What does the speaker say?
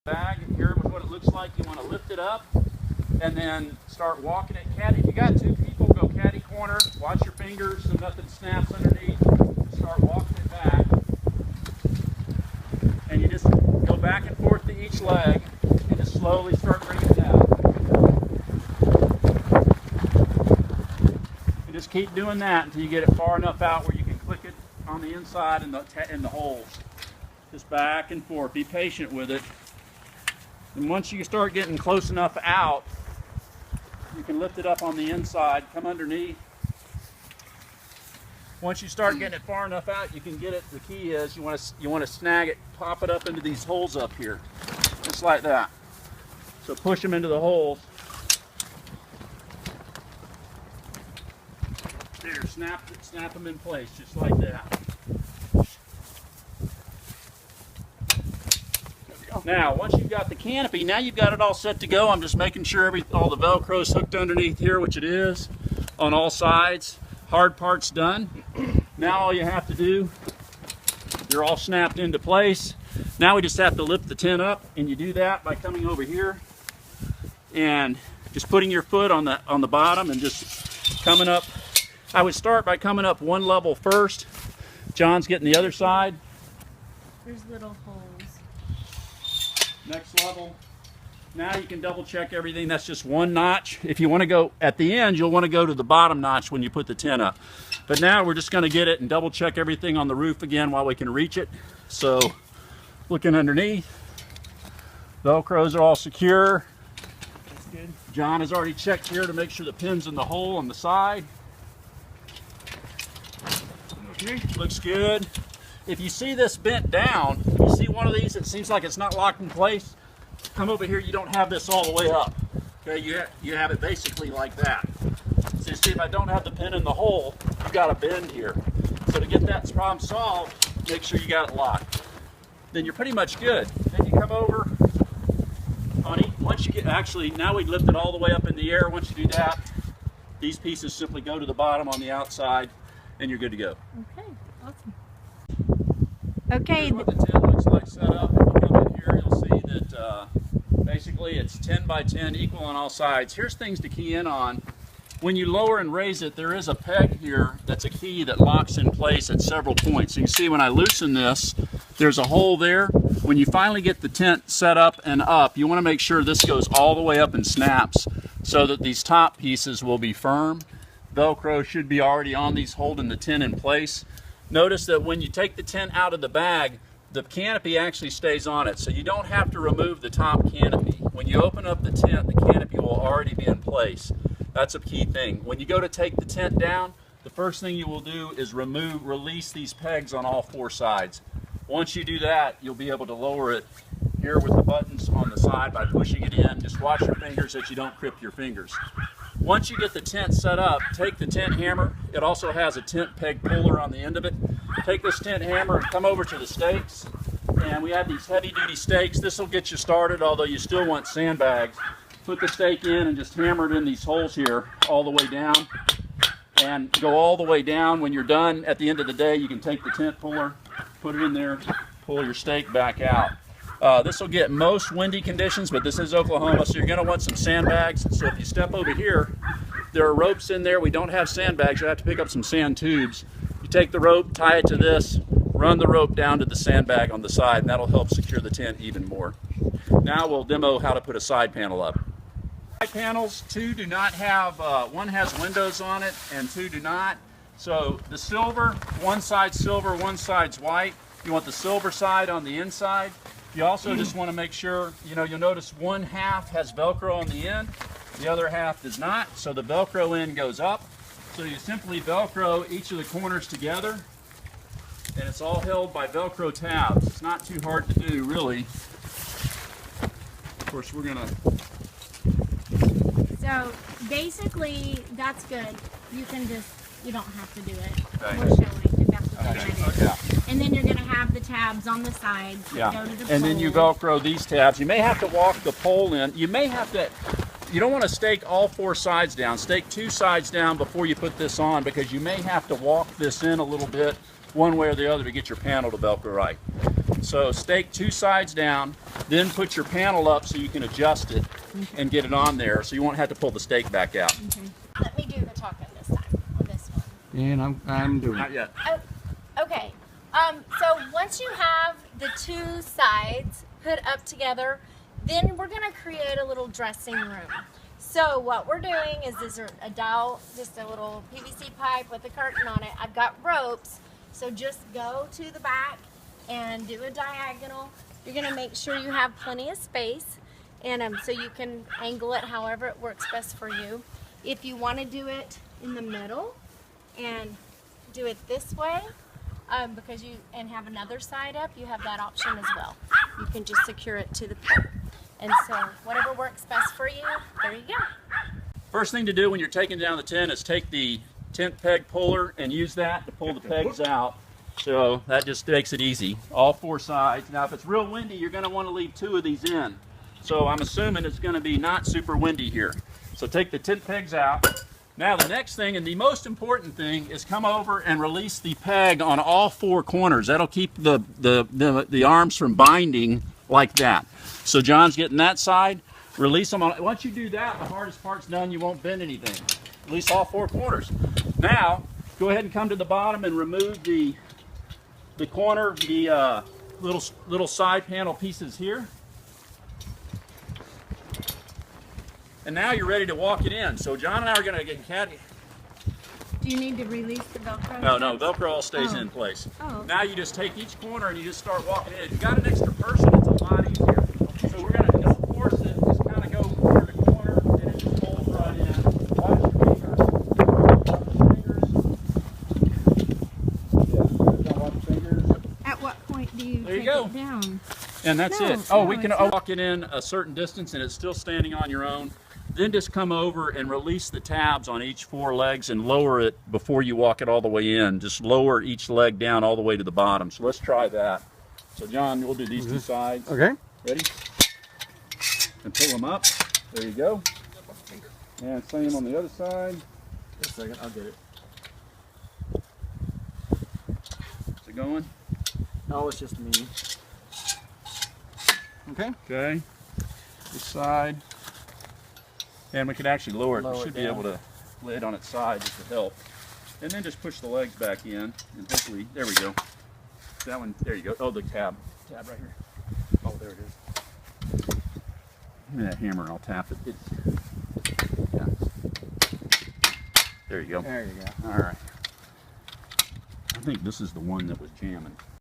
Bag, here with what it looks like. You want to lift it up and then start walking it caddy. If you got two people, go caddy corner, watch your fingers so nothing snaps underneath. Start walking it back. And you just go back and forth to each leg and just slowly start bringing it out. And just keep doing that until you get it far enough out where you can click it on the inside and the holes. Just back and forth. Be patient with it. And once you start getting close enough out, you can lift it up on the inside, come underneath. Once you start getting it far enough out, you can get it. The key is you want to snag it, pop it up into these holes up here, just like that. So push them into the holes. There, snap them in place, just like that. Now, once you've got the canopy, now you've got it all set to go. I'm just making sure all the Velcro is hooked underneath here, which it is, on all sides. Hard part's done. Now all you have to do, you're all snapped into place. Now we just have to lift the tent up, and you do that by coming over here and just putting your foot on the bottom and just coming up. I would start by coming up one level first. John's getting the other side. There's little holes. Next level. Now you can double check everything. That's just one notch. If you want to go at the end, you'll want to go to the bottom notch when you put the tent up. But now we're just going to get it and double check everything on the roof again while we can reach it. So looking underneath, Velcros are all secure. That's good. John has already checked here to make sure the pin's in the hole on the side. Okay, looks good. If you see this bent down, if you see one of these that seems like it's not locked in place, come over here, you don't have this all the way up. Okay, you have it basically like that. So you see, if I don't have the pin in the hole, you've got a bend here. So to get that problem solved, make sure you got it locked. Then you're pretty much good. Then you come over, once you get, actually, now we lift it all the way up in the air. Once you do that, these pieces simply go to the bottom on the outside, and you're good to go. Okay, awesome. Okay. Here's what the tent looks like set up. If you come in here, you'll see that basically it's 10 by 10, equal on all sides. Here's things to key in on. When you lower and raise it, there is a peg here that's a key that locks in place at several points. You can see when I loosen this, there's a hole there. When you finally get the tent set up and up, you want to make sure this goes all the way up and snaps so that these top pieces will be firm. Velcro should be already on these holding the tent in place. Notice that when you take the tent out of the bag, the canopy actually stays on it, so you don't have to remove the top canopy. When you open up the tent, the canopy will already be in place. That's a key thing. When you go to take the tent down, the first thing you will do is release these pegs on all four sides. Once you do that, you'll be able to lower it here with the buttons on the side by pushing it in. Just watch your fingers that you don't grip your fingers. Once you get the tent set up, take the tent hammer. It also has a tent peg puller on the end of it. Take this tent hammer and come over to the stakes. And we have these heavy duty stakes. This will get you started, although you still want sandbags. Put the stake in and just hammer it in these holes here all the way down. And go all the way down. When you're done, at the end of the day, you can take the tent puller, put it in there, pull your stake back out. This will get most windy conditions, but this is Oklahoma, so you're going to want some sandbags. So if you step over here, there are ropes in there. We don't have sandbags. You'll have to pick up some sand tubes. You take the rope, tie it to this, run the rope down to the sandbag on the side, and that'll help secure the tent even more. Now we'll demo how to put a side panel up. Side panels, two do not have, one has windows on it and two do not. So the silver, one side's silver, one side's white. You want the silver side on the inside. You also just want to make sure, you'll notice one half has Velcro on the end, the other half does not, so the Velcro end goes up. So you simply Velcro each of the corners together, and it's all held by Velcro tabs. It's not too hard to do, really. Of course, we're going to... So basically, that's good. You don't have to do it. Okay. We're showing if that's what you're going to do. Yeah. And then you're going to have the tabs on the sides that go to the And then you pole. Velcro these tabs. You may have to walk the pole in. You don't want to stake all four sides down. Stake two sides down before you put this on, because you may have to walk this in a little bit one way or the other to get your panel to Velcro right. So stake 2 sides down, then put your panel up so you can adjust it and get it on there so you won't have to pull the stake back out. Okay. Let me do the talking this time on this one. And I'm doing Not it. yet. Oh, okay. So once you have the 2 sides put up together, then we're gonna create a little dressing room. So what we're doing is there's a dowel, just a little PVC pipe with a curtain on it. I've got ropes, so just go to the back and do a diagonal. You're gonna make sure you have plenty of space, and so you can angle it however it works best for you. If you want to do it in the middle and do it this way, because and have another side up, you have that option as well. You can just secure it to the pole. And so whatever works best for you, there you go. First thing to do when you're taking down the tent is take the tent peg puller and use that to pull the pegs out. So that just makes it easy. All 4 sides. Now if it's real windy, you're going to want to leave 2 of these in. So I'm assuming it's going to be not super windy here. So take the tent pegs out. Now the next thing, and the most important thing, is come over and release the peg on all 4 corners. That'll keep the arms from binding like that. So John's getting that side. Release them on. Once you do that, the hardest part's done. You won't bend anything. Release all 4 corners. Now go ahead and come to the bottom and remove the corner, the little side panel pieces here. And now you're ready to walk it in. So John and I are going to get caddy. Do you need to release the Velcro? No, Velcro all stays in place. Oh. Now you just take each corner and you just start walking in. If you got an extra person, it's a lot easier. So we're going to, don't force it, just kind of go corner to corner and it just folds right in. Watch your fingers. Watch your fingers. At what point do you There you take go. it down? And that's No, it. Oh, no, we can it's not. walk it in a certain distance and it's still standing on your own. Then just come over and release the tabs on each 4 legs and lower it before you walk it all the way in. Just lower each leg down all the way to the bottom. So let's try that. So John, we'll do these 2 sides. Okay. Ready? And pull them up. There you go. And same on the other side. Just a second, I'll get it. Is it going? No, it's just me. Okay. Okay. This side. And we can actually lower it. We Lower should it be down. able to lay it on its side just to help. And then just push the legs back in, and hopefully, there we go. That one, there you go. Oh, the tab right here. Oh, there it is. Give me that hammer and I'll tap it. Yeah. There you go. There you go. All right. I think this is the one that was jamming.